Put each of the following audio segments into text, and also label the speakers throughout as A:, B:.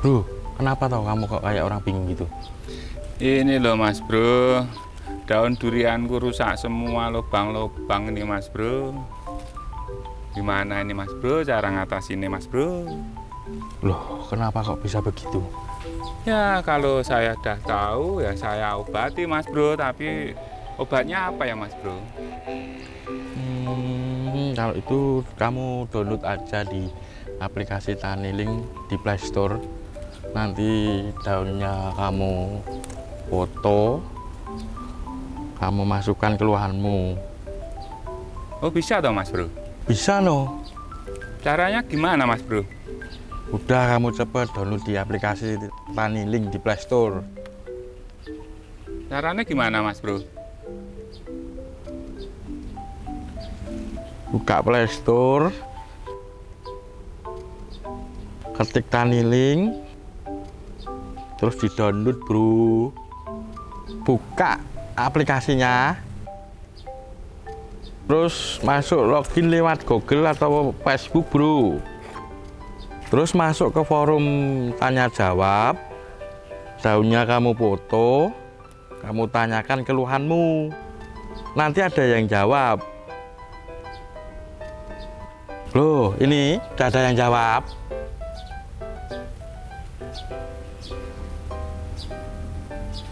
A: Bro, kenapa tau kamu kok kayak orang bingung gitu?
B: Ini loh Mas Bro, daun durianku rusak semua, lubang-lubang ini Mas Bro. Gimana ini Mas Bro, cara ngatasinnya Mas Bro?
A: Loh, kenapa kok bisa begitu?
B: Ya kalau saya udah tahu ya saya obati Mas Bro, tapi obatnya apa ya Mas Bro?
A: Kalau itu kamu download aja di aplikasi Taniling di Play Store. Nanti daunnya kamu foto, kamu masukkan keluhanmu.
B: Oh bisa toh Mas Bro?
A: Bisa no.
B: Caranya gimana Mas Bro?
A: Udah kamu cepet download di aplikasi Taniling di Play Store.
B: Caranya gimana Mas Bro?
A: Buka Play Store, ketik Taniling, terus di download bro. Buka aplikasinya, terus masuk login lewat Google atau Facebook bro. Terus masuk ke forum tanya jawab, daunnya kamu foto, kamu tanyakan keluhanmu, nanti ada yang jawab. Loh, ini udah ada yang jawab.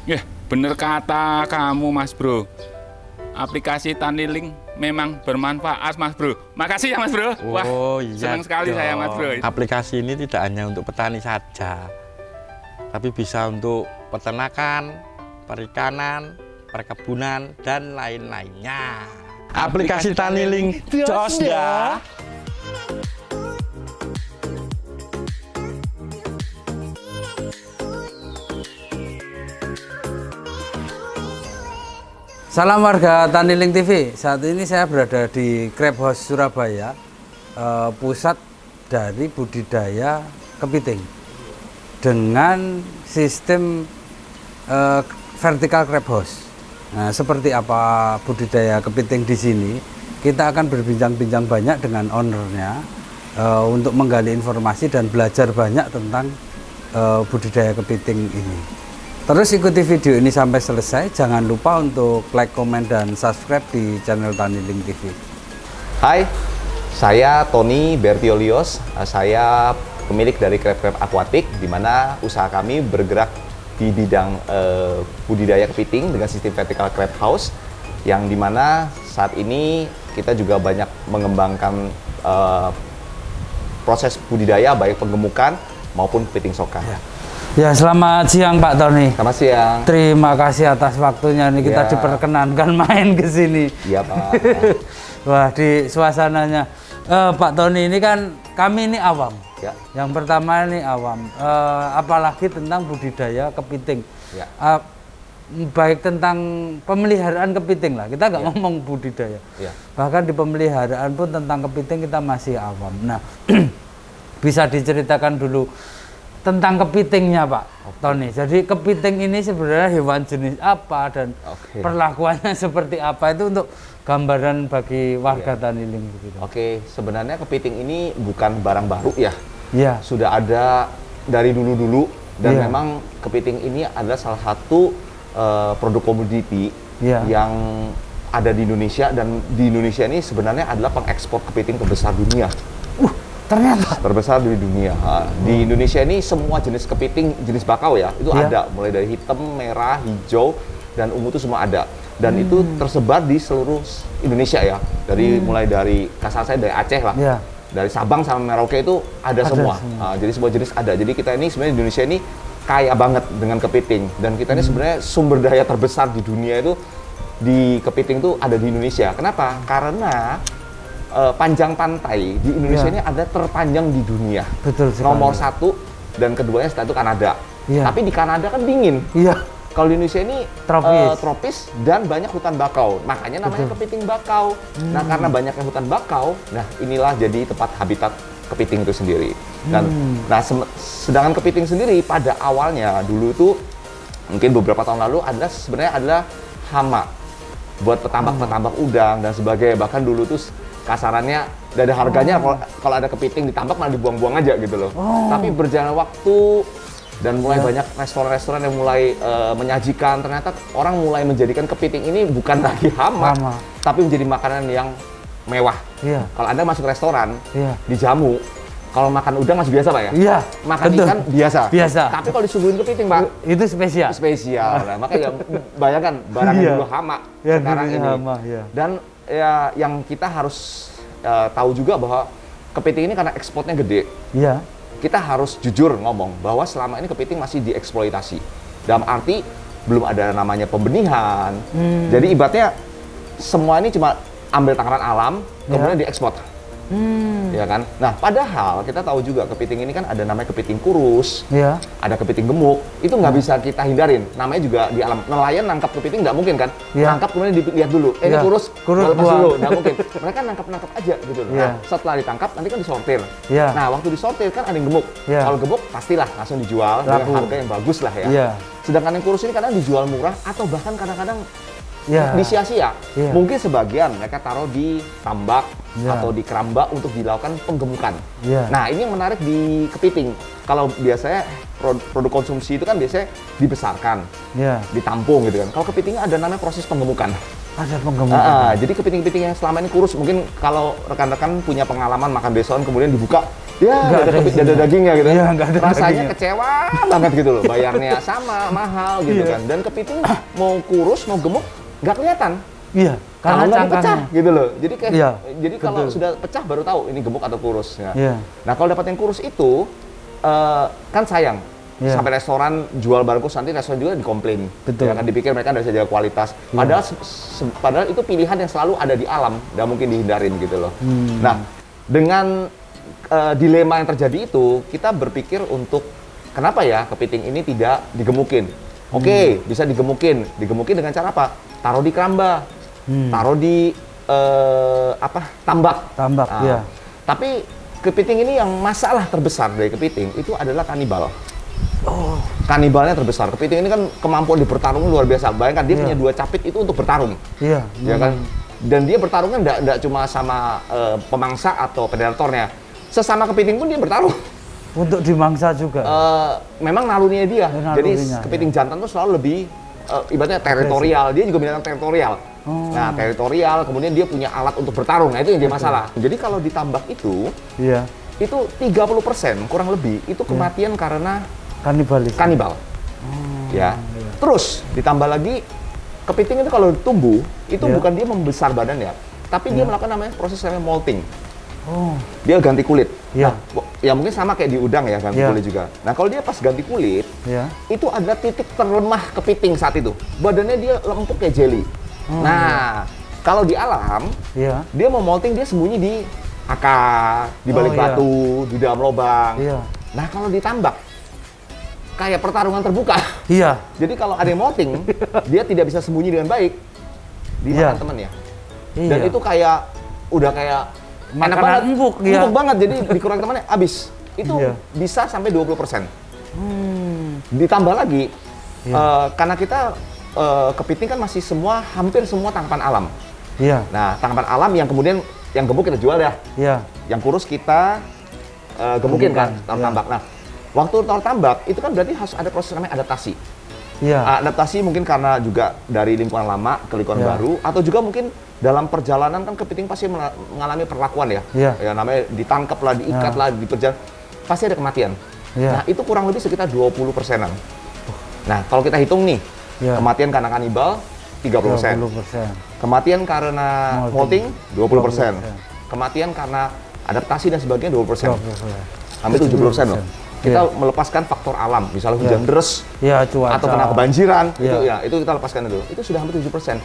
B: Ya bener kata kamu Mas Bro, aplikasi Taniling memang bermanfaat Mas Bro. Makasih ya Mas Bro. Wah,
A: Iya
B: senang sekali saya Mas Bro.
A: Aplikasi ini tidak hanya untuk petani saja, tapi bisa untuk peternakan, perikanan, perkebunan, dan lain-lainnya. Aplikasi Taniling jos ya.
C: Salam warga Taniling TV. Saat ini saya berada di Crab House Surabaya, pusat dari budidaya kepiting dengan sistem vertical crab house. Nah, seperti apa budidaya kepiting di sini? Kita akan berbincang-bincang banyak dengan ownernya untuk menggali informasi dan belajar banyak tentang budidaya kepiting ini. Terus ikuti video ini sampai selesai. Jangan lupa untuk like, komen, dan subscribe di channel Taniling TV.
D: Hai, saya Tony Bertiolios. Saya pemilik dari Crab Aquatic, di mana usaha kami bergerak di bidang budidaya kepiting dengan sistem vertical crab house, yang dimana saat ini kita juga banyak mengembangkan proses budidaya baik penggemukan maupun kepiting soka.
C: Ya, selamat siang Pak Tony.
D: Selamat siang.
C: Terima kasih atas waktunya. Ini kita
D: Ya.
C: diperkenankan main ke sini.
D: Iya Pak.
C: Wah, di suasananya. Pak Tony, ini kan kami ini awam.
D: Ya.
C: Yang pertama ini awam. Apalagi tentang budidaya kepiting.
D: Ya.
C: Baik tentang pemeliharaan kepiting lah. Kita nggak ngomong budidaya.
D: Ya.
C: Bahkan di pemeliharaan pun tentang kepiting kita masih awam. Nah, bisa diceritakan dulu tentang kepitingnya Pak Tony. Jadi kepiting ini sebenarnya hewan jenis apa dan perlakuannya seperti apa, itu untuk gambaran bagi warga Taniling begitu.
D: Oke, sebenarnya kepiting ini bukan barang baru ya.
C: Iya.
D: Sudah ada dari dulu-dulu, dan memang kepiting ini adalah salah satu produk komoditi yang ada di Indonesia, dan di Indonesia ini sebenarnya adalah pengekspor kepiting terbesar dunia.
C: Ternyata
D: Terbesar di dunia. Di Indonesia ini semua jenis kepiting, jenis bakau ya, itu ada, mulai dari hitam, merah, hijau, dan ungu itu semua ada. Dan itu tersebar di seluruh Indonesia ya. Mulai dari kasar saya dari Aceh lah. Dari Sabang sampai Merauke itu ada semua. Jadi semua jenis ada. Jadi kita ini sebenarnya di Indonesia ini kaya banget dengan kepiting, dan kita ini sebenarnya sumber daya terbesar di dunia itu di kepiting itu ada di Indonesia. Kenapa? Karena panjang pantai di Indonesia ini ada terpanjang di dunia.
C: Betul sekali.
D: Nomor satu, dan keduanya setelah itu Kanada. Tapi di Kanada kan dingin. Kalau di Indonesia ini tropis dan banyak hutan bakau. Makanya namanya kepiting bakau. Nah, karena banyaknya hutan bakau, nah inilah jadi tempat habitat kepiting itu sendiri. Dan sedangkan kepiting sendiri pada awalnya dulu itu mungkin beberapa tahun lalu sebenarnya adalah hama buat petambak-petambak udang dan sebagainya. Bahkan dulu tuh kasarannya nggak ada harganya kalau ada kepiting ditambak malah dibuang-buang aja gitu loh. Tapi berjalan waktu dan mulai banyak restoran-restoran yang mulai menyajikan, ternyata orang mulai menjadikan kepiting ini bukan lagi hama, tapi menjadi makanan yang mewah. Kalau Anda masuk restoran, dijamu, kalau makan udang masih biasa Pak ya?
C: Iya.
D: Makan ikan biasa. Tapi kalau disuguhin kepiting Pak,
C: itu spesial.
D: Spesial. Nah, makanya bayangkan barang yang dulu hama sekarang ini. Dan ya yang kita harus tahu juga bahwa kepiting ini karena ekspornya gede. Kita harus jujur ngomong bahwa selama ini kepiting masih dieksploitasi. Dalam arti belum ada namanya pembenihan. Jadi ibaratnya semua ini cuma ambil takaran alam, kemudian diekspor. Ya kan? Nah, padahal kita tahu juga kepiting ini kan ada namanya kepiting kurus, ada kepiting gemuk, itu nggak bisa kita hindarin. Namanya juga di alam. Nelayan nangkap kepiting nggak mungkin kan? Nangkap kemudian dilihat dulu, ini kurus lepas dulu, nggak mungkin. Mereka nangkap aja gitu. Nah, setelah ditangkap nanti kan disortir. Nah, waktu disortir kan ada yang gemuk. Kalau gemuk pastilah langsung dijual dengan harga yang bagus lah ya. Sedangkan yang kurus ini kadang dijual murah atau bahkan kadang-kadang disia-sia. Mungkin sebagian mereka taruh di tambak atau di keramba untuk dilakukan penggemukan. Nah, ini yang menarik di kepiting. Kalau biasanya produk konsumsi itu kan biasanya dibesarkan, ditampung gitu kan. Kalau kepitingnya ada namanya proses penggemukan.
C: Ada penggemukan.
D: Jadi kepiting-kepiting yang selama ini kurus, mungkin kalau rekan-rekan punya pengalaman makan beson kemudian dibuka, nggak ada dagingnya gitu. Rasanya kecewa banget gitu loh. Bayarnya sama, mahal gitu kan. Dan kepiting mau kurus, mau gemuk, nggak kelihatan. Karena nggak pecah gitu loh. Jadi jadi kalau sudah pecah baru tahu ini gemuk atau kurus. Nah, kalau dapat yang kurus itu kan sayang. Sampai restoran jual barang kurus, nanti restoran juga dikomplain. Ya kan, dipikir mereka nggak bisa jaga kualitas. Padahal itu pilihan yang selalu ada di alam, nggak mungkin dihindarin gitu loh. Nah, dengan dilema yang terjadi itu, kita berpikir untuk kenapa ya kepiting ini tidak digemukin? Oke, bisa digemukin. Digemukin dengan cara apa? Taruh di keramba, taruh di tambak. Tapi kepiting ini yang masalah terbesar dari kepiting itu adalah kanibal. Kanibalnya terbesar. Kepiting ini kan kemampuan di bertarung luar biasa. Bayangkan dia punya 2 capit itu untuk bertarung. Ya kan? Dan dia bertarungnya enggak cuma sama pemangsa atau predatornya. Sesama kepiting pun dia bertarung.
C: Untuk dimangsa juga.
D: Memang nalurinya dia. Jadi kepiting jantan tuh selalu lebih ibaratnya teritorial. Dia juga binatang teritorial. Nah, teritorial, kemudian dia punya alat untuk bertarung. Nah, itu yang jadi masalah. Jadi kalau ditambak itu 30% kurang lebih itu kematian karena kanibal. Terus ditambah lagi kepiting itu kalau tumbuh itu bukan dia membesar badannya, tapi dia melakukan namanya proses namanya molting. Dia ganti kulit. Nah, ya mungkin sama kayak di udang ya, ganti kulit juga. Nah, kalau dia pas ganti kulit, itu ada titik terlemah kepiting saat itu. Badannya dia empuk kayak jelly. Nah, kalau di alam, dia mau molting, dia sembunyi di akar, di balik batu, di dalam lubang. Nah, kalau ditambak, kayak pertarungan terbuka. Jadi kalau ada yang molting, dia tidak bisa sembunyi dengan baik, dimakan temennya. Dan itu kayak udah kayak enak banget, empuk banget. Jadi dikurang temannya habis. Itu bisa sampai 20%. Ditambah lagi, karena kita kepiting kan masih hampir semua tangkapan alam. Nah, tangkapan alam yang kemudian yang gemuk kita jual ya. Yang kurus kita gemukin kan, taruh tambak. Nah, waktu taruh tambak itu kan berarti harus ada proses namanya adaptasi. Adaptasi mungkin karena juga dari lingkungan lama ke lingkungan baru, atau juga mungkin dalam perjalanan kan kepiting pasti mengalami perlakuan ya. Ya namanya ditangkap lah, diikat lah, diperjalanan, pasti ada kematian. Nah, itu kurang lebih sekitar 20%-an. Nah, kalau kita hitung nih, kematian karena kanibal 30%. Kematian karena molting 20%. Kematian karena adaptasi dan sebagainya 20%. Hampir 70% loh. Kita melepaskan faktor alam, misalnya hujan deras, atau kena kebanjiran, itu kita lepaskan dulu. Itu sudah hampir 7%.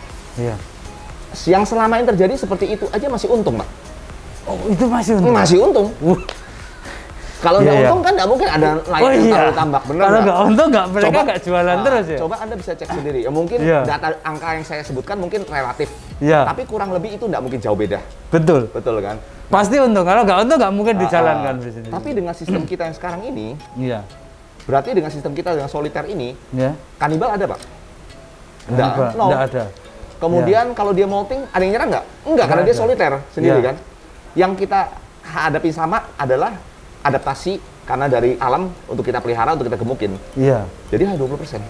D: Yang selama ini terjadi seperti itu aja masih untung, Pak.
C: Oh, itu masih untung?
D: Masih untung. Kalau nggak untung kan nggak mungkin ada lain yang taruh tambak, bener nggak?
C: Kalau nggak untung mereka nggak jualan terus ya?
D: Coba Anda bisa cek sendiri. Ya mungkin data angka yang saya sebutkan mungkin relatif, tapi kurang lebih itu nggak mungkin jauh beda.
C: Betul
D: kan?
C: Pasti untung. Kalau nggak untung nggak mungkin dijalankan di sini.
D: Tapi dengan sistem kita yang sekarang ini, berarti dengan sistem kita dengan soliter ini, kanibal ada, Pak?
C: Nggak ada.
D: Kemudian kalau dia molting, ada yang nyerang nggak? Enggak, karena dia soliter sendiri kan. Yang kita hadapi sama adalah adaptasi karena dari alam untuk kita pelihara, untuk kita gemukin.
C: Iya.
D: Jadi hanya 20%.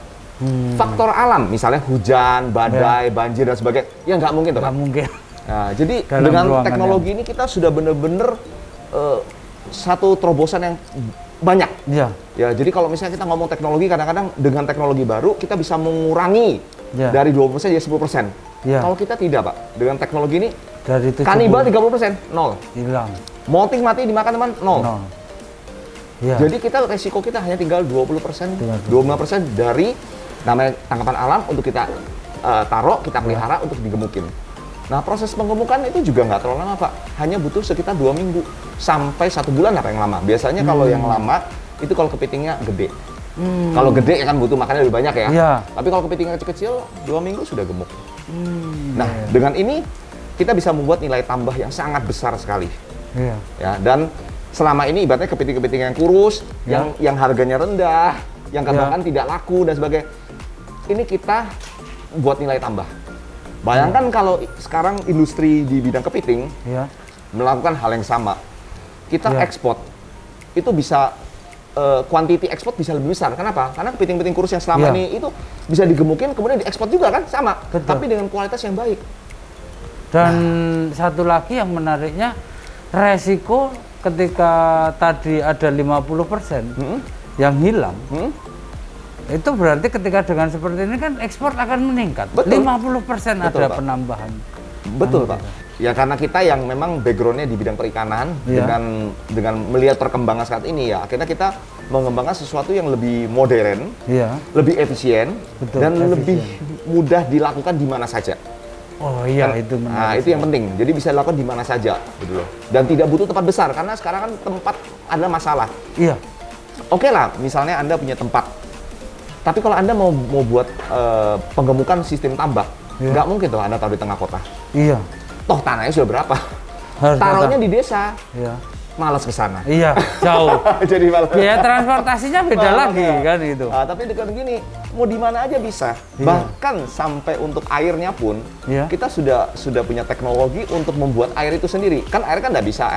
D: Faktor alam, misalnya hujan, badai, banjir dan sebagainya, ya nggak mungkin tuh,
C: Nggak
D: Pak.
C: mungkin.
D: Nah, jadi
C: Dalam
D: dengan
C: ruangan
D: teknologi ini kita sudah benar-benar satu terobosan yang banyak.
C: Iya.
D: Ya, jadi kalau misalnya kita ngomong teknologi, kadang-kadang dengan teknologi baru kita bisa mengurangi
C: Ya.
D: dari 20% jadi 10%.
C: Ya.
D: Kalau kita tidak, Pak. Dengan teknologi ini
C: Dari 70
D: kanibal 30%, nol.
C: hilang.
D: Molting mati dimakan teman, nol.
C: Nol. Iya.
D: Jadi kita resiko kita hanya tinggal 20%, 25% dari namanya tangkapan alam untuk kita taruh, kita pelihara untuk digemukin. Nah, proses penggemukan itu juga nggak terlalu lama, Pak. Hanya butuh sekitar 2 minggu sampai 1 bulan apa yang lama. Biasanya kalau yang lama itu kalau kepitingnya gede. Kalau gede kan butuh makannya lebih banyak ya.
C: Iya.
D: Tapi kalau kepitingnya kecil-kecil, 2 minggu sudah gemuk. Nah, dengan ini kita bisa membuat nilai tambah yang sangat besar sekali.
C: Iya.
D: Ya, dan selama ini ibaratnya kepiting-kepiting yang kurus,
C: Ya.
D: yang harganya rendah, yang bahkan tidak laku dan sebagainya. Ini kita buat nilai tambah. Bayangkan kalau sekarang industri di bidang kepiting
C: Iya.
D: melakukan hal yang sama. Kita
C: Ya.
D: ekspor itu bisa quantity ekspor bisa lebih besar. Kenapa? Karena kepiting-kepiting kurus yang selama
C: Ya.
D: ini itu bisa digemukin kemudian diekspor juga kan sama,
C: Betul.
D: tapi dengan kualitas yang baik.
C: Dan satu lagi yang menariknya, resiko ketika tadi ada 50% yang hilang, itu berarti ketika dengan seperti ini kan ekspor akan meningkat.
D: Betul.
C: 50%
D: Betul,
C: ada
D: Pak.
C: penambahan.
D: Betul, Pak. Ya karena kita yang memang backgroundnya di bidang perikanan,
C: Iya.
D: dengan melihat perkembangan saat ini ya, akhirnya kita mengembangkan sesuatu yang lebih modern,
C: Iya.
D: lebih efisien,
C: Betul,
D: dan
C: efisien.
D: lebih mudah dilakukan di mana saja.
C: Oh iya,
D: Kan-
C: itu
D: Nah,
C: menarik.
D: itu yang penting. Jadi bisa dilakukan di mana saja, gitu loh. Dan tidak butuh tempat besar karena sekarang kan tempat adalah masalah.
C: Iya.
D: Oke lah, misalnya Anda punya tempat. Tapi kalau Anda mau buat penggemukan sistem tambak,
C: Iya.
D: nggak mungkin tuh Anda taruh di tengah kota.
C: Iya.
D: Toh tanahnya sudah berapa?
C: Harus
D: Taruhnya
C: datang.
D: di desa.
C: Iya.
D: Males ke sana.
C: Iya, jauh.
D: Jadi malah.
C: Biaya transportasinya beda
D: Malah,
C: lagi
D: ya.
C: kan itu.
D: Tapi dengan gini, mau di mana aja bisa.
C: Iya.
D: Bahkan sampai untuk airnya pun,
C: Iya.
D: kita sudah punya teknologi untuk membuat air itu sendiri. Kan air kan nggak bisa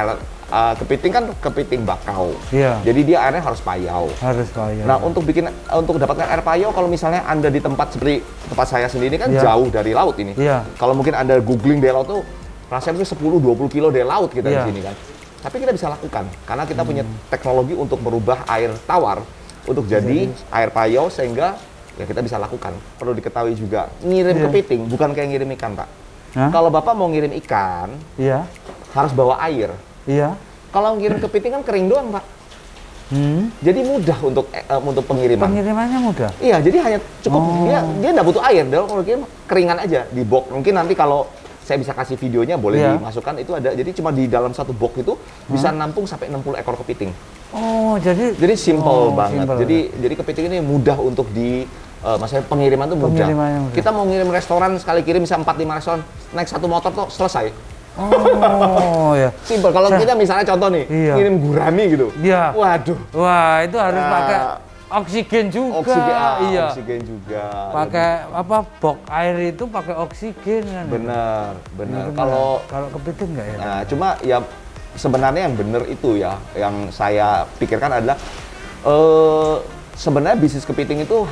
D: kepiting kan kepiting bakau.
C: Iya.
D: Jadi dia airnya harus payau.
C: Harus bayar.
D: Nah, untuk dapatkan air payau, kalau misalnya Anda di tempat seperti tempat saya sendiri kan
C: Iya.
D: jauh dari laut ini.
C: Iya.
D: Kalau mungkin Anda googling dari laut tuh rasanya mungkin 10-20 kilo dari laut kita
C: Iya.
D: di sini kan. Tapi kita bisa lakukan karena kita punya teknologi untuk merubah air tawar untuk jadi air payau sehingga ya kita bisa lakukan. Perlu diketahui juga, ngirim
C: Iya.
D: kepiting bukan kayak ngirim ikan, Pak.
C: Hah?
D: Kalau Bapak mau ngirim ikan,
C: Iya.
D: harus bawa air.
C: Iya.
D: Kalau ngirim kepiting kan kering doang, Pak.
C: Hmm.
D: Jadi mudah untuk pengiriman.
C: Pengirimannya mudah.
D: Iya, jadi hanya cukup
C: Oh.
D: dia nggak butuh air, dia kalau kirim keringan aja di box. Mungkin nanti kalau saya bisa kasih videonya boleh
C: Iya.
D: dimasukkan itu ada. Jadi cuma di dalam satu box itu bisa nampung sampai 60 ekor kepiting.
C: Oh, jadi
D: Jadi simple
C: Oh,
D: banget.
C: simple.
D: Jadi kepiting ini mudah untuk maksudnya pengiriman tuh mudah.
C: Pengirimannya mudah.
D: Kita mau ngirim restoran sekali kirim bisa 4-5 restoran, naik satu motor tuh selesai.
C: Oh, ya.
D: Simple. Kalau kita misalnya contoh nih,
C: Iya.
D: ngirim gurami gitu.
C: Iya.
D: Waduh.
C: Wah, itu harus
D: Nah,
C: pakai oksigen juga. Iya.
D: Oksigen juga.
C: Pakai apa? Box air itu pakai oksigen kan.
D: Benar, benar.
C: Itu
D: Kalau
C: kalau kepiting enggak ya?
D: nah, cuma ya sebenarnya yang benar itu ya, yang saya pikirkan adalah sebenarnya bisnis kepiting itu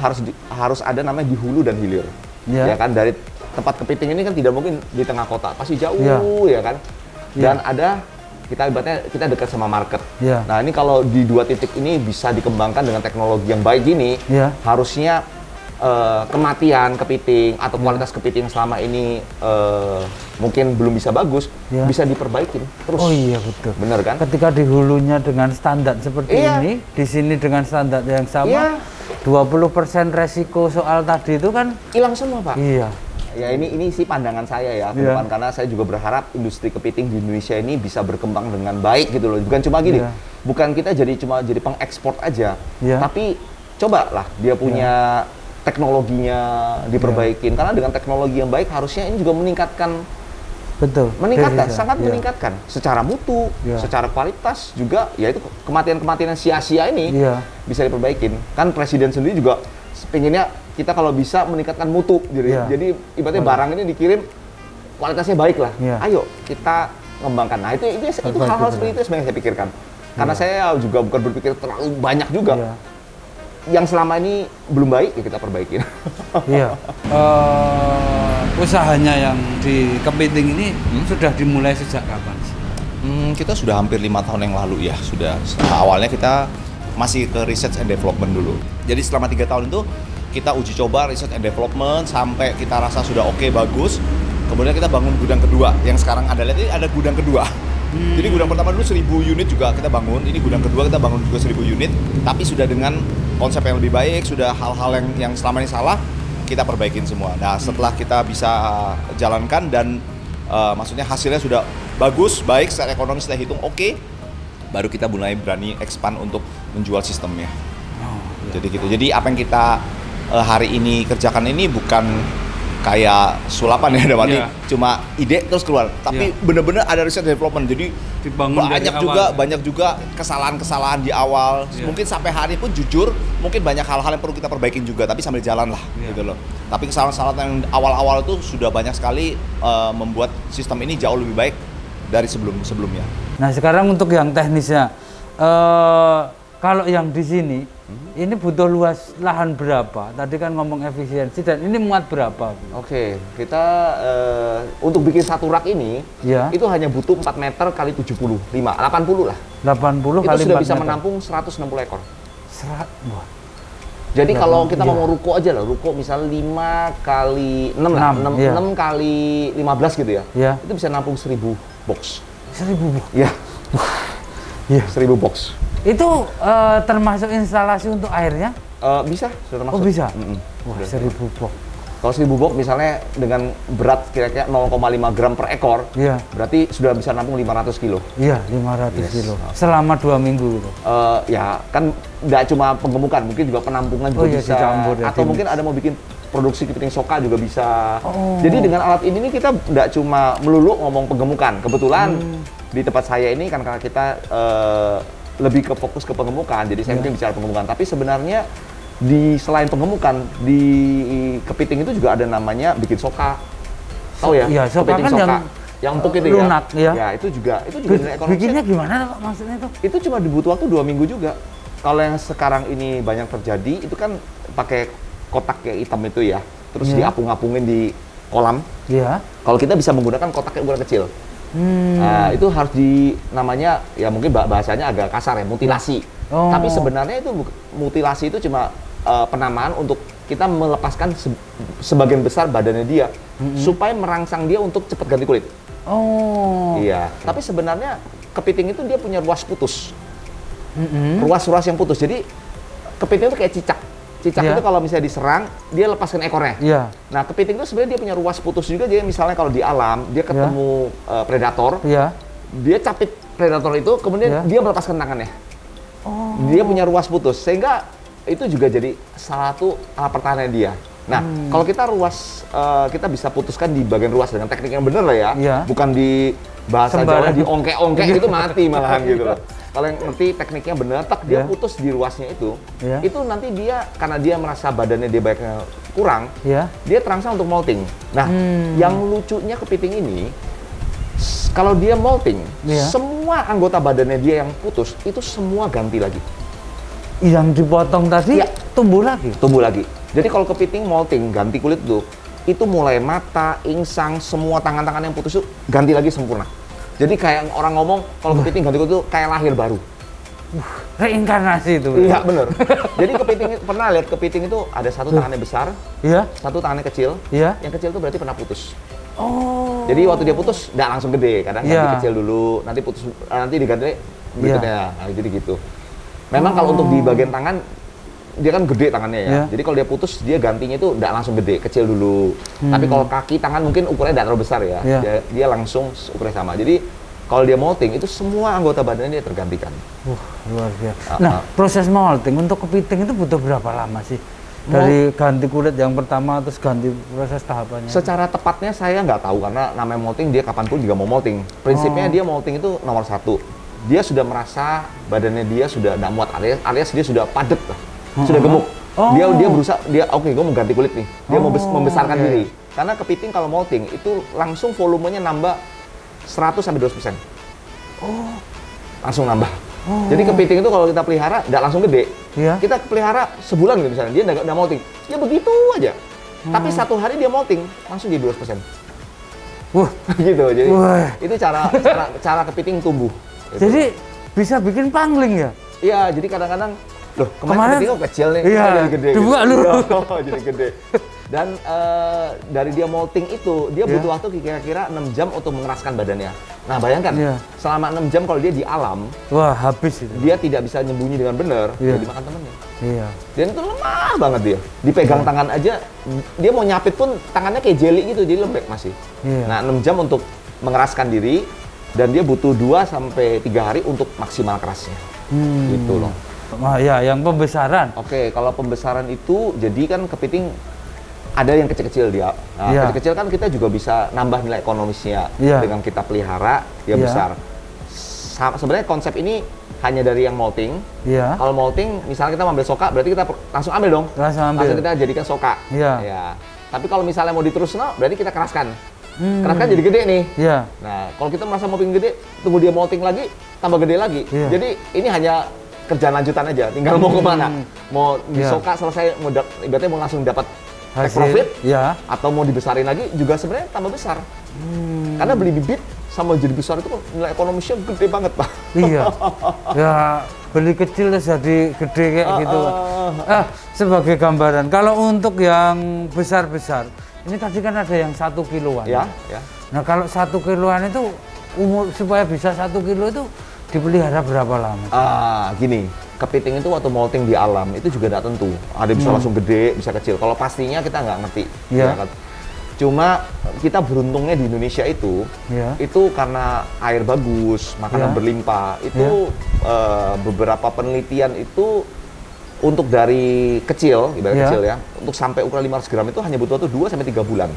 D: harus ada namanya di hulu dan hilir.
C: Iya.
D: Ya kan, dari tempat kepiting ini kan tidak mungkin di tengah kota, pasti jauh
C: Iya.
D: ya kan. Dan ada kita ibaratnya kita dekat sama market.
C: Iya.
D: Nah, ini kalau di dua titik ini bisa dikembangkan dengan teknologi yang baik gini,
C: Iya.
D: harusnya kematian kepiting atau kualitas kepiting selama ini mungkin belum bisa bagus,
C: Iya.
D: bisa diperbaikin terus.
C: Oh iya betul.
D: Bener kan?
C: Ketika di hulunya dengan standar seperti
D: Iya.
C: ini, di sini dengan standar yang sama,
D: Iya.
C: 20% resiko soal tadi itu kan
D: Hilang semua, Pak.
C: iya.
D: Ya ini sih pandangan saya ya ke
C: Iya.
D: depan, karena saya juga berharap industri kepiting di Indonesia ini bisa berkembang dengan baik gitu loh. Bukan cuma gini,
C: Iya.
D: bukan kita jadi pengekspor aja,
C: Iya.
D: tapi cobalah dia punya teknologinya diperbaikin, karena dengan teknologi yang baik harusnya ini juga meningkatkan
C: Betul.
D: meningkatkan,
C: Devisa.
D: sangat
C: Iya.
D: meningkatkan secara mutu,
C: Iya.
D: secara kualitas juga, yaitu kematian-kematian yang sia-sia ini
C: Iya.
D: bisa diperbaikin. Kan Presiden sendiri juga pengennya kita kalau bisa meningkatkan mutu,
C: Iya.
D: jadi ibaratnya barang ini dikirim kualitasnya baik lah.
C: Iya.
D: Ayo kita mengembangkan. Nah, itu hal-hal seperti itu sebenarnya saya pikirkan. Karena saya juga bukan berpikir terlalu banyak juga.
C: Iya.
D: Yang selama ini belum baik, ya kita perbaikin.
C: Iya. Usahanya yang di Kepiting ini sudah dimulai sejak kapan sih?
E: Kita sudah hampir 5 tahun yang lalu ya, sudah. Awalnya kita masih ke research and development dulu. Jadi selama 3 tahun itu kita uji coba research and development sampai kita rasa sudah oke, bagus. Kemudian kita bangun gudang kedua, yang sekarang ada gudang kedua. Jadi gudang pertama dulu 1000 unit juga kita bangun, ini gudang kedua kita bangun juga 1000 unit, tapi sudah dengan konsep yang lebih baik, sudah hal-hal yang selama ini salah, kita perbaikin semua. Nah setelah kita bisa jalankan dan maksudnya hasilnya sudah bagus, baik secara ekonomi setelah hitung oke, baru kita mulai berani expand untuk menjual sistemnya. Jadi gitu. Jadi apa yang kita hari ini kerjakan ini bukan kayak sulapan ya, cuma ide terus keluar. Tapi bener-bener ada research development. Jadi
C: Dibangun
E: banyak juga kesalahan-kesalahan di awal. Mungkin sampai hari pun jujur, mungkin banyak hal-hal yang perlu kita perbaikin juga. Tapi sambil jalan lah, gitu loh. Tapi kesalahan-kesalahan yang awal-awal itu sudah banyak sekali membuat sistem ini jauh lebih baik dari sebelumnya.
C: Nah sekarang untuk yang teknisnya, kalau yang di sini, ini butuh luas lahan berapa? Tadi kan ngomong efisiensi dan ini muat berapa?
D: Oke, kita untuk bikin satu rak ini, itu hanya butuh 4 meter kali 75, 80 lah.
C: 80
D: itu
C: kali
D: sudah
C: 4
D: bisa
C: meter.
D: menampung 160 ekor.
C: Wah.
D: Jadi kalau kita mau ruko aja lah, ruko misalnya 5 kali 6 lah, 6 kali 15 gitu ya. Itu bisa nampung 1000 box.
C: 1000 box?
D: Iya. 1000 box.
C: Itu termasuk instalasi untuk airnya?
D: Bisa, sudah termasuk.
C: Oh bisa?
D: Wah,
C: 1000 box.
D: Kalau 1000 box misalnya dengan berat kira-kira 0,5 gram per ekor, berarti sudah bisa nampung 500 kilo.
C: Iya, 500 kilo. Selama 2 minggu gitu?
D: Ya, kan nggak cuma penggemukan, mungkin juga penampungan juga bisa.
C: Dicampur,
D: atau mungkin ada mau bikin produksi kepiting soka juga bisa. Jadi dengan alat ini nih kita nggak cuma melulu ngomong penggemukan. Kebetulan di tempat saya ini kan karena kita lebih ke fokus ke penggemukan, jadi saya mungkin bicara penggemukan. Tapi sebenarnya selain penggemukan, di kepiting itu juga ada namanya bikin soka. Tahu ya?
C: Iya, soka
D: kepiting
C: kan
D: soka. Yang empuk itu
C: lunak,
D: ya. Ya, itu juga nilai ekonomi.
C: Bikinnya gimana Pak maksudnya itu?
D: Itu cuma dibutuh waktu 2 minggu juga. Kalau yang sekarang ini banyak terjadi, itu kan pakai kotak kayak hitam itu ya. Terus diapung-apungin di kolam.
C: Iya.
D: Kalau kita bisa menggunakan kotak kayak ukuran kecil. Nah, itu harus namanya ya mungkin bahasanya agak kasar ya, mutilasi. Tapi sebenarnya itu mutilasi itu cuma penamaan untuk kita melepaskan sebagian besar badannya dia supaya merangsang dia untuk cepat ganti kulit. Iya. Tapi sebenarnya kepiting itu dia punya ruas putus, ruas-ruas yang putus. Jadi kepiting itu kayak cicak. Cicak itu kalau misalnya diserang, dia lepaskan ekornya. Nah, kepiting itu sebenarnya dia punya ruas putus juga. Jadi misalnya kalau di alam dia ketemu predator, dia capit predator itu, kemudian dia melepaskan tangannya. Dia punya ruas putus, sehingga itu juga jadi salah satu alat pertahanan dia. Nah, kalau kita kita bisa putuskan di bagian ruas dengan teknik yang benar lah ya, bukan di bahasa Jawa di ongkek-ongkek itu mati malahan gitu loh. Kalau yang ngerti tekniknya benar, dia putus di ruasnya itu nanti dia karena dia merasa badannya dia banyaknya kurang, dia terangsang untuk molting. Nah, yang lucunya kepiting ini, kalau dia molting, semua anggota badannya dia yang putus itu semua ganti lagi.
C: Yang dipotong tadi tumbuh lagi? Tumbuh lagi.
D: Jadi kalau kepiting molting, ganti kulit itu mulai mata, insang, semua tangan-tangan yang putus itu ganti lagi sempurna. Jadi kayak orang ngomong, kalau kepiting ganti kulit itu kayak lahir baru.
C: Reinkarnasi itu.
D: Iya, bener. Jadi kepiting, pernah lihat kepiting itu ada satu tangannya besar, satu tangannya kecil. Yang kecil itu berarti pernah putus. Jadi waktu dia putus, nggak langsung gede. Kadang ganti kecil dulu, nanti putus, nanti diganti berikutnya. Nah, jadi gitu. Memang kalau untuk di bagian tangan, dia kan gede tangannya ya. Jadi kalau dia putus, dia gantinya itu nggak langsung gede, kecil dulu. Tapi kalau kaki, tangan mungkin ukurannya nggak terlalu besar ya. Dia langsung ukurannya sama. Jadi kalau dia molting, itu semua anggota badannya dia tergantikan.
C: Luar biasa. Nah, proses molting untuk kepiting itu butuh berapa lama sih? Dari ganti kulit yang pertama, terus ganti proses tahapannya? Secara
D: tepatnya saya nggak tahu, karena namanya molting, dia kapanpun juga mau molting. Prinsipnya dia molting itu nomor 1. Dia sudah merasa badannya dia sudah nggak muat, alias dia sudah padat lah. Sudah gemuk. Dia berusaha, oke, gue mau ganti kulit nih. Dia mau membesarkan diri. Karena kepiting kalau molting itu langsung volumenya nambah 100 sampai 200%. Langsung nambah. Jadi kepiting itu kalau kita pelihara nggak langsung gede.
C: Iya.
D: Kita pelihara sebulan gitu misalnya, dia nggak molting. Ya begitu aja. Tapi satu hari dia molting, langsung jadi 200%.
C: Wah,
D: Gitu. Jadi
C: Wah.
D: itu cara kepiting tumbuh. Gitu.
C: jadi bisa bikin pangling ya?
D: Iya, jadi kadang-kadang loh kemarin
C: Kemarin-
D: kepiting kok kecil nih,
C: Iya,
D: kok jadi gede.
C: dibuka
D: gitu.
C: dulu.
D: Iya, jadi gede. Dan dari dia molting itu, dia
C: Iya.
D: butuh waktu kira-kira 6 jam untuk mengeraskan badannya. Nah, bayangkan
C: Iya.
D: selama 6 jam kalau dia di alam,
C: Wah, habis itu.
D: dia tidak bisa nyembunyi dengan benar,
C: Iya.
D: dia dimakan temennya.
C: Iya.
D: Dan itu lemah banget dia. Dipegang tangan aja, dia mau nyapit pun tangannya kayak jelly gitu, jadi lembek masih.
C: Iya.
D: Nah, 6 jam untuk mengeraskan diri, dan dia butuh 2 sampai 3 hari untuk maksimal kerasnya. Gitu loh.
C: Wah, ya, yang pembesaran.
D: Oke, kalau pembesaran itu, jadi kan kepiting ada yang kecil-kecil dia. Nah,
C: Iya.
D: kecil-kecil kan kita juga bisa nambah nilai ekonomisnya
C: Iya.
D: dengan kita pelihara, dia
C: Iya.
D: besar. Sebenarnya konsep ini hanya dari yang molting.
C: Iya.
D: Kalau molting, misalnya kita ambil soka, berarti kita langsung ambil dong.
C: Langsung ambil.
D: kita jadikan soka.
C: Iya.
D: Ya. Tapi kalau misalnya mau diteruskan, berarti kita keraskan. Keraskan jadi gede nih.
C: Iya.
D: Nah, kalau kita merasa molting gede, tunggu dia molting lagi, tambah gede lagi.
C: Iya.
D: Jadi ini hanya kerjaan lanjutan aja, tinggal mau kemana. Mau di
C: Iya.
D: soka selesai, ibaratnya mau langsung dapat take
C: Hasil.
D: profit,
C: Iya.
D: atau mau dibesarin lagi, juga sebenarnya tambah besar. Karena beli bibit sama jadi besar itu nilai ekonomisnya gede banget, Pak.
C: Iya. Ya, beli kecil terus jadi gede kayak gitu. Sebagai gambaran, kalau untuk yang besar-besar, ini tadi kan ada yang 1 kiloan.
D: Ya, ya.
C: Nah, kalau 1 kiloan itu umur supaya bisa 1 kilo itu dipelihara berapa lama?
D: Gini, kepiting itu waktu molting di alam itu juga tidak tentu. Ada bisa langsung gede, bisa kecil. Kalau pastinya kita nggak ngerti.
C: Iya.
D: Ya kan? Cuma kita beruntungnya di Indonesia itu karena air bagus, makanan
C: Iya.
D: berlimpah. Itu beberapa penelitian itu untuk dari kecil, ibarat
C: Iya.
D: kecil ya, untuk sampai ukuran 500 gram itu hanya butuh waktu 2 sampai 3 bulan.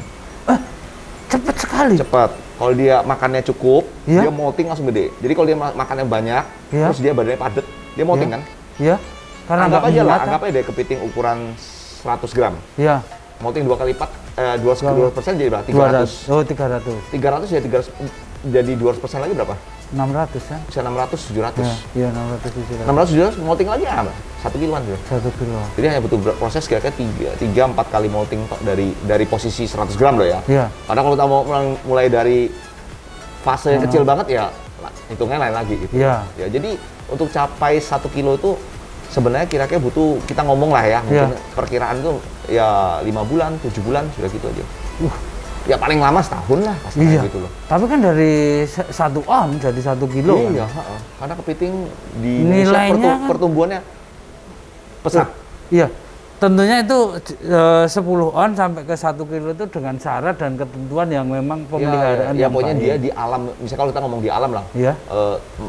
C: Cepet sekali.
D: Cepat. Kalau dia makannya cukup,
C: Iya.
D: dia molting langsung gede. Jadi kalau dia makannya banyak,
C: Iya.
D: terus dia badannya padat, dia molting
C: Iya.
D: kan?
C: Iya. Karena
D: Anggap
C: nggak
D: aja lah,
C: muat, kan?
D: anggap aja deh kepiting ukuran 100 gram.
C: Iya.
D: Molting 2 kali lipat, 2% jadi berapa? 300.
C: 200. Oh, 300.
D: 300 ya 300, jadi 200% lagi berapa?
C: 600 kan?
D: Bisa 600, 700.
C: Iya, 600 itu.
D: 600, 700, molting lagi apa? 1 kiloan tuh.
C: 1 kilo.
D: Jadi hanya butuh proses kira-kira 3-4 kali molting Pak, dari posisi 100 gram loh ya.
C: Iya.
D: Padahal kalau kita mau mulai dari fase yang kecil banget ya, hitungnya lain lagi gitu.
C: Iya.
D: Ya, jadi untuk capai 1 kilo itu sebenarnya kira-kira butuh, kita ngomong lah ya, mungkin perkiraan itu ya 5 bulan, 7 bulan, sudah gitu aja. Ya paling lama setahun lah pasti
C: Iya.
D: gitu loh.
C: Tapi kan dari 1 on jadi 1 kilo
D: Iya,
C: kan?
D: ha-ha. Karena kepiting di Indonesia
C: Nilainya kan-
D: pertumbuhannya pesat.
C: Iya. Tentunya itu 10 on sampai ke 1 kilo itu dengan syarat dan ketentuan yang memang pemeliharaan
D: ya
C: yang
D: pokoknya
C: baik.
D: dia di alam, misalnya kalau kita ngomong di alam lah,
C: Iya.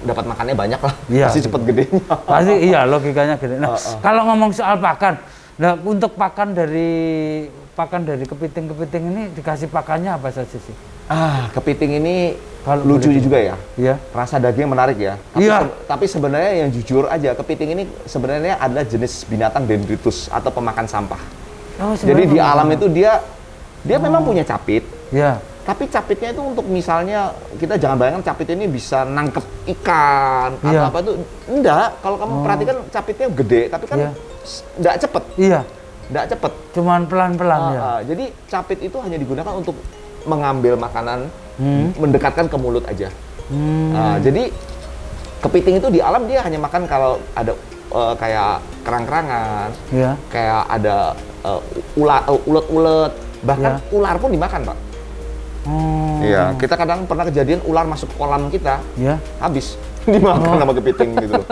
D: dapat makannya banyak lah,
C: Iya.
D: pasti cepet gedenya.
C: Pasti iya, logikanya gede. Nah, kalau ngomong soal pakan, nah untuk pakan dari kepiting-kepiting ini dikasih pakannya apa saja sih?
D: Kepiting ini
C: Kalau
D: lucu
C: boleh
D: juga ya.
C: Iya.
D: Rasa daging menarik ya. Tapi,
C: Iya.
D: tapi sebenarnya yang jujur aja, kepiting ini sebenarnya adalah jenis binatang dendritus atau pemakan sampah.
C: Oh,
D: Jadi di
C: sebenarnya
D: alam itu dia memang punya capit,
C: Iya.
D: tapi capitnya itu untuk misalnya kita jangan bayangkan capit ini bisa nangkep ikan atau
C: Iya.
D: apa itu. Enggak, kalau kamu perhatikan capitnya gede, tapi kan
C: Iya.
D: enggak cepet,
C: Iya.
D: enggak cepet.
C: Cuman pelan-pelan ya.
D: Jadi capit itu hanya digunakan untuk mengambil makanan, mendekatkan ke mulut aja. Jadi kepiting itu di alam dia hanya makan kalau ada kayak kerang-kerangan,
C: Iya.
D: kayak ada ulet-ulet, bahkan ular pun dimakan, Pak.
C: Oh.
D: Iya, kita kadang pernah kejadian ular masuk kolam kita,
C: Iya.
D: habis dimakan sama kepiting gitu loh.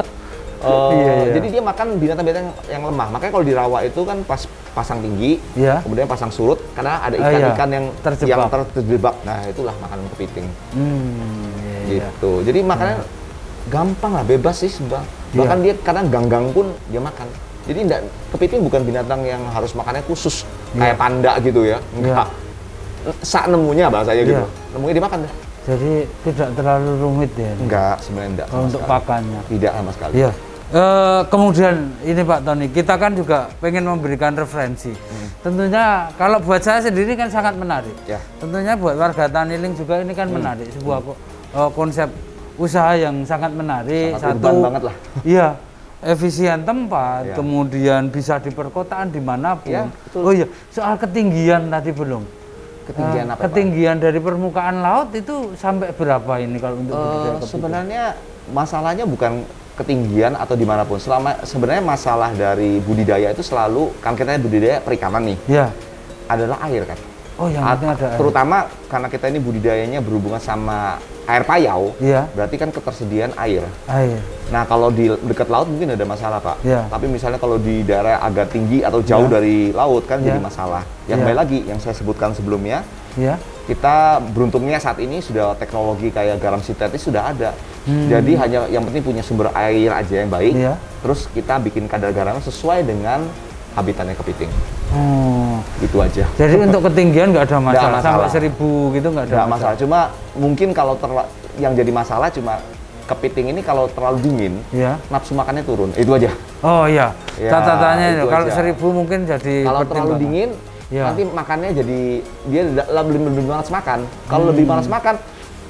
C: Iya.
D: Jadi dia makan binatang-binatang yang lemah. Makanya kalau di rawa itu kan pas pasang tinggi,
C: Iya.
D: kemudian pasang surut, karena ada
C: Iya.
D: ikan-ikan yang
C: Terjebak.
D: terjebak. Nah, itulah makanan kepiting.
C: Iya.
D: Gitu. Jadi makannya gampang lah, bebas sih, Bang.
C: Iya.
D: Bahkan dia kadang ganggang pun dia makan. Jadi kepiting bukan binatang yang harus makannya khusus kayak panda gitu ya. Enggak. Sak nemunya bahasanya gitu.
C: Iya.
D: Nemunya dimakan deh.
C: Jadi tidak terlalu rumit ya. ini?
D: Enggak, sebenarnya enggak.
C: Kalau untuk pakannya.
D: Tidak sama sekali.
C: Iya. Kemudian ini Pak Tony, kita kan juga pengen memberikan referensi. Tentunya kalau buat saya sendiri kan sangat menarik.
D: Ya.
C: Tentunya buat warga Taniling juga ini kan menarik. Sebuah konsep usaha yang sangat menarik.
D: Sangat urban banget lah.
C: Iya, efisien tempat,
D: Iya.
C: kemudian bisa di perkotaan dimanapun.
D: Iya, betul.
C: Oh iya, soal ketinggian tadi belum.
D: Ketinggian apa, Pak?
C: Ketinggian dari permukaan laut itu sampai berapa ini kalau untuk budidaya kepiting?
D: Sebenarnya masalahnya bukan ketinggian atau dimanapun. Sebenarnya masalah dari budidaya itu selalu, kan kita budidaya perikanan nih,
C: Ya.
D: adalah air kan.
C: Oh, yang penting ada air.
D: Terutama karena kita ini budidayanya berhubungan sama air payau,
C: Iya.
D: berarti kan ketersediaan air.
C: Air.
D: Nah, kalau di dekat laut mungkin ada masalah, Pak.
C: Iya.
D: Tapi misalnya kalau di daerah agak tinggi atau jauh
C: Iya.
D: dari laut kan
C: Iya.
D: jadi masalah. Yang
C: Iya.
D: baik lagi yang saya sebutkan sebelumnya,
C: Ya.
D: kita beruntungnya saat ini sudah teknologi kayak garam sintetis sudah ada. Jadi hanya yang penting punya sumber air aja yang baik.
C: Iya.
D: Terus kita bikin kadar garam sesuai dengan habitatnya kepiting.
C: Oh.
D: Gitu aja.
C: Jadi untuk ketinggian nggak ada masalah.
D: masalah.
C: Sampai 1000 gitu nggak ada
D: Nggak masalah. Cuma mungkin kalau yang jadi masalah cuma kepiting ini kalau terlalu dingin,
C: Ya.
D: nafsu makannya turun. Itu aja.
C: Oh iya.
D: Ya,
C: Catatannya
D: itu
C: kalau
D: aja.
C: 1000 mungkin jadi
D: Kalau terlalu
C: pertimbangan.
D: dingin,
C: Ya.
D: nanti makannya jadi dia lebih malas makan. Kalau lebih malas makan,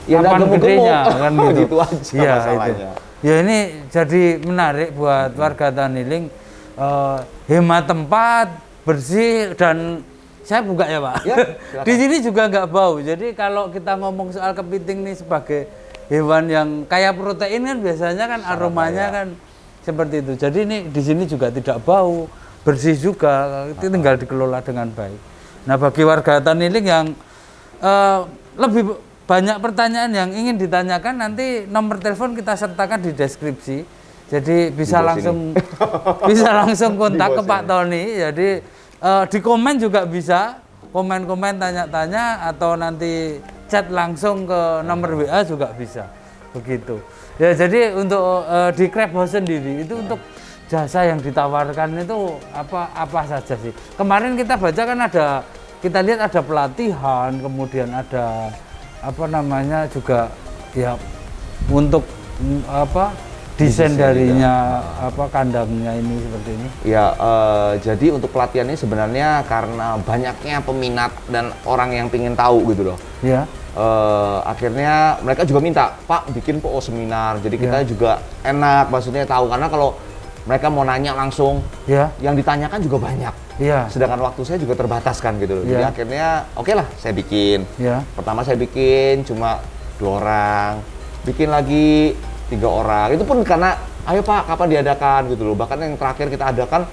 D: ya nggak
C: Kapan
D: gemuk-gemuk.
C: gedenya, kan gitu.
D: Gitu aja
C: Iya,
D: masalahnya.
C: itu. Ya ini jadi menarik buat warga Taniling, hemat tempat, bersih, dan saya buka ya Pak.
D: Ya, silakan.
C: Di sini juga nggak bau. Jadi kalau kita ngomong soal kepiting nih sebagai hewan yang kaya protein kan biasanya kan aromanya kan seperti itu. Jadi ini di sini juga tidak bau, bersih juga, itu tinggal dikelola dengan baik. Nah bagi warga Taniling yang lebih banyak pertanyaan yang ingin ditanyakan, nanti nomor telepon kita sertakan di deskripsi. Jadi bisa
D: Di bawah
C: langsung bisa langsung kontak
D: Di
C: ke
D: bawah
C: Pak Tony. Jadi di komen juga bisa, komen-komen tanya-tanya atau nanti chat langsung ke nomor WA juga bisa. Begitu. Ya jadi untuk di Crab House sendiri itu untuk jasa yang ditawarkan itu apa saja sih? Kemarin kita baca kan kita lihat ada pelatihan, kemudian ada juga ya untuk desain darinya kandangnya ini seperti ini.
D: Ya, jadi untuk pelatihan ini sebenarnya karena banyaknya peminat dan orang yang ingin tahu gitu loh.
C: Ya.
D: Akhirnya mereka juga minta, Pak bikin seminar. Jadi kita juga enak, maksudnya tahu karena kalau mereka mau nanya langsung,
C: Ya.
D: yang ditanyakan juga banyak.
C: Iya.
D: Sedangkan waktu saya juga terbatas kan gitu loh. Jadi
C: Iya.
D: akhirnya oke lah saya bikin.
C: Ya.
D: Pertama saya bikin cuma 2 orang, bikin lagi 3 orang. Itu pun karena ayo Pak kapan diadakan gitu loh. Bahkan yang terakhir kita adakan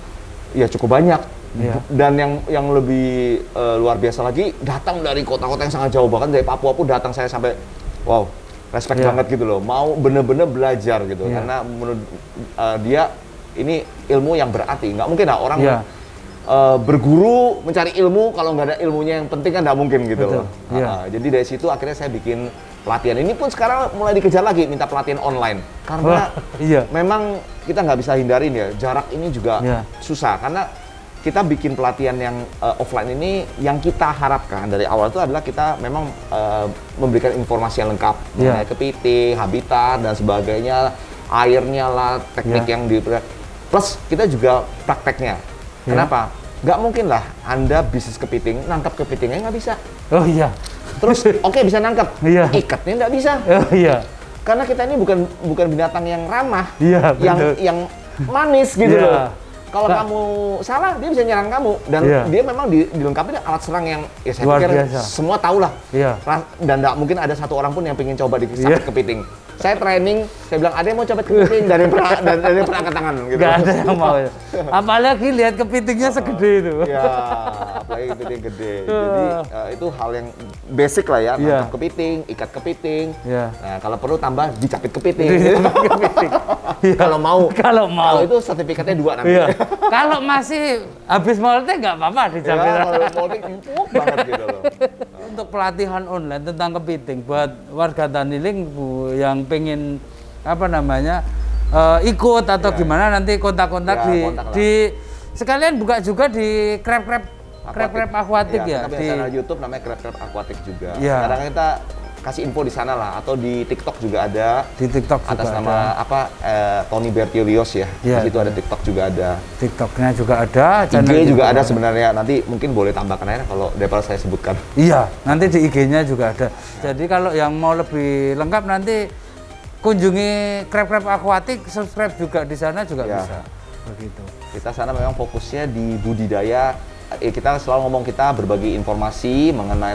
D: ya cukup banyak.
C: Iya.
D: Dan yang lebih luar biasa lagi datang dari kota-kota yang sangat jauh, bahkan dari Papua pun datang. Saya sampai wow respect
C: Iya.
D: banget gitu loh. Mau bener-bener belajar gitu.
C: Iya.
D: Karena menurut dia ini ilmu yang berarti. Nggak mungkin lah orang
C: Iya.
D: berguru mencari ilmu kalau nggak ada ilmunya yang penting kan nggak mungkin gitu
C: Betul,
D: loh.
C: iya.
D: Jadi dari situ akhirnya saya bikin pelatihan ini pun sekarang mulai dikejar lagi minta pelatihan online karena
C: Wah, iya.
D: memang kita nggak bisa hindarin ya jarak ini juga
C: Iya.
D: susah karena kita bikin pelatihan yang offline ini yang kita harapkan dari awal itu adalah kita memang memberikan informasi yang lengkap
C: Iya.
D: mengenai kepiting, habitat dan sebagainya, airnya lah, teknik
C: Iya.
D: yang di plus kita juga prakteknya.
C: Iya.
D: Kenapa? Nggak mungkin lah Anda bisnis kepiting, nangkap kepitingnya nggak bisa.
C: Oh iya.
D: Terus oke bisa nangkap,
C: Iya.
D: ikatnya nggak bisa.
C: Oh iya.
D: Karena kita ini bukan binatang yang ramah,
C: Iya,
D: yang
C: betul.
D: yang manis gitu
C: Iya.
D: loh. Kalau
C: Kak.
D: kamu salah, dia bisa nyerang kamu dan
C: Iya.
D: dia memang dilengkapi dengan alat serang yang ya saya
C: Luar
D: pikir
C: biasa.
D: semua tahu lah.
C: Iya.
D: Dan nggak mungkin ada satu orang pun yang pengen coba di
C: Iya.
D: kepiting. Saya training, saya bilang ada yang mau coba kepiting dan yang pernah angkat tangan gitu.
C: Nggak ada yang mau ya. Apalagi lihat kepitingnya segede itu.
D: Ya, apalagi kepiting gede. Jadi itu hal yang basic lah ya,
C: Iya.
D: nangkap kepiting, ikat kepiting.
C: Iya.
D: Nah, kalau perlu tambah dicapit kepiting.
C: Kepiting. Iya.
D: Kalau mau.
C: Kalau mau.
D: Kalau itu sertifikatnya 2 nanti.
C: Iya. Kalau masih habis molting nggak apa-apa
D: Ya,
C: dijamin.
D: kalau molting empuk banget gitu loh.
C: Untuk pelatihan online tentang kepiting buat warga Taniling yang pengen ikut atau
D: Ya.
C: gimana nanti kontak-kontak
D: Ya, kontak lah.
C: di sekalian buka juga di crab aquatic ya,
D: Kita punya
C: di
D: channel YouTube namanya Crab Aquatic juga.
C: Ya.
D: Sekarang kita kasih info di sana lah, atau di TikTok juga ada.
C: Di TikTok juga
D: Atas
C: ada.
D: nama apa? Tony Bertilios ya.
C: Iya,
D: Di situ ada TikTok juga ada.
C: TikToknya juga ada.
D: IG
C: channel
D: juga
C: YouTube
D: ada sebenarnya. Nanti mungkin boleh tambahkan aja kalau daripada saya sebutkan.
C: Iya, nanti di IG-nya juga ada. Jadi kalau yang mau lebih lengkap nanti kunjungi Krep-Krep Aquatic, subscribe juga di sana juga
D: Ya.
C: bisa. Begitu.
D: Kita sana memang fokusnya di budidaya. Kita selalu ngomong kita berbagi informasi mengenai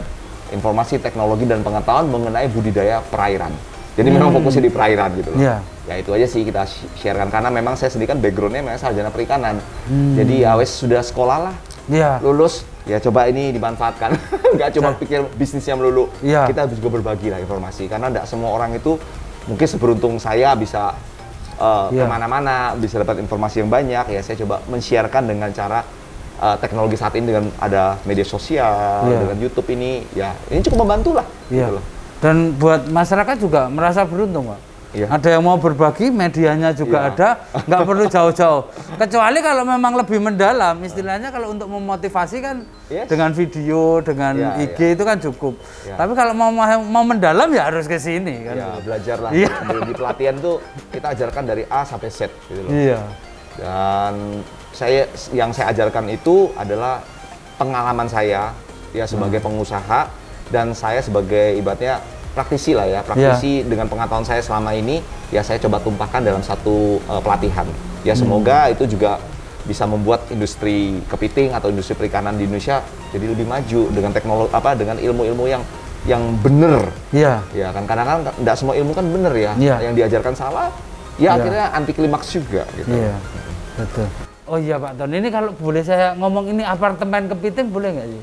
D: informasi teknologi dan pengetahuan mengenai budidaya perairan. Jadi memang fokusnya di perairan gitu loh.
C: Iya.
D: Ya itu aja sih kita sharekan karena memang saya sendiri kan backgroundnya memang sarjana perikanan. Jadi ya wes sudah sekolah lah,
C: Iya.
D: lulus ya coba ini dimanfaatkan. Nggak cuma pikir bisnisnya melulu.
C: Iya.
D: Kita juga berbagi lah informasi karena nggak semua orang itu mungkin seberuntung saya bisa
C: Iya.
D: kemana-mana, bisa dapat informasi yang banyak. Ya saya coba men-sharekan dengan cara teknologi saat ini dengan ada media sosial,
C: Iya.
D: dengan YouTube ini, ya ini cukup membantu lah.
C: Iya.
D: Gitu loh.
C: Dan buat masyarakat juga merasa beruntung, Pak.
D: Iya.
C: Ada yang mau berbagi, medianya juga
D: Iya.
C: ada, nggak perlu jauh-jauh. Kecuali kalau memang lebih mendalam, istilahnya kalau untuk memotivasi kan
D: Yes.
C: dengan video, dengan
D: Iya,
C: IG itu kan cukup.
D: Iya.
C: Tapi kalau mau mendalam ya harus ke sini kan.
D: Ya belajar lah.
C: Iya.
D: Di pelatihan tuh kita ajarkan dari A sampai Z gitu loh.
C: Iya.
D: Dan yang saya ajarkan itu adalah pengalaman saya ya sebagai pengusaha dan saya sebagai ibaratnya praktisi lah ya, praktisi dengan pengetahuan saya selama ini ya saya coba tumpahkan dalam satu pelatihan. Ya semoga itu juga bisa membuat industri kepiting atau industri perikanan di Indonesia jadi lebih maju dengan teknologi dengan ilmu-ilmu yang benar.
C: Iya.
D: Ya kan kadang-kadang nggak semua ilmu kan benar ya.
C: Iya.
D: Yang diajarkan salah, ya
C: Iya.
D: akhirnya anti klimaks juga gitu.
C: Iya. Betul. Oh iya Pak Ton, ini kalau boleh saya ngomong ini apartemen kepiting boleh nggak sih?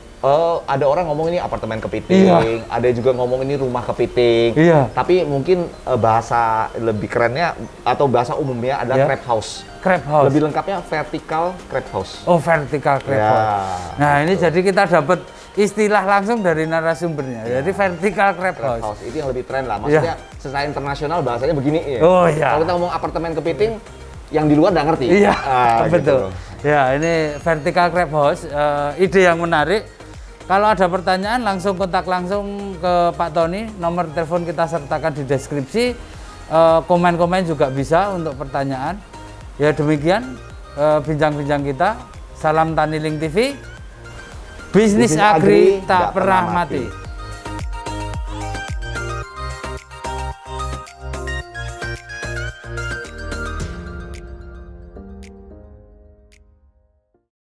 D: Ada orang ngomong ini apartemen kepiting,
C: Iya.
D: ada juga ngomong ini rumah kepiting.
C: Iya.
D: Tapi mungkin bahasa lebih kerennya atau bahasa umumnya adalah
C: Iya.
D: crab house.
C: Crab house.
D: Lebih lengkapnya vertical crab house.
C: Oh, vertical crab
D: Ya,
C: house. Nah, ini jadi kita dapat istilah langsung dari narasumbernya. Jadi vertical crab
D: Crab
C: house.
D: house itu yang lebih tren lah. Maksudnya secara internasional bahasanya begini ya.
C: Oh, iya.
D: Kalau kita ngomong apartemen kepiting, yang di luar nggak ngerti.
C: Iya,
D: Gitu.
C: betul. Ya, ini vertical crab house, ide yang menarik. Kalau ada pertanyaan langsung kontak langsung ke Pak Tony, nomor telepon kita sertakan di deskripsi. Komen-komen juga bisa untuk pertanyaan. Ya demikian bincang-bincang kita. Salam Taniling TV. Bisnis
D: Bisnis
C: agri
D: agri
C: tak
D: nggak
C: pernah
D: pernah mati.
C: mati.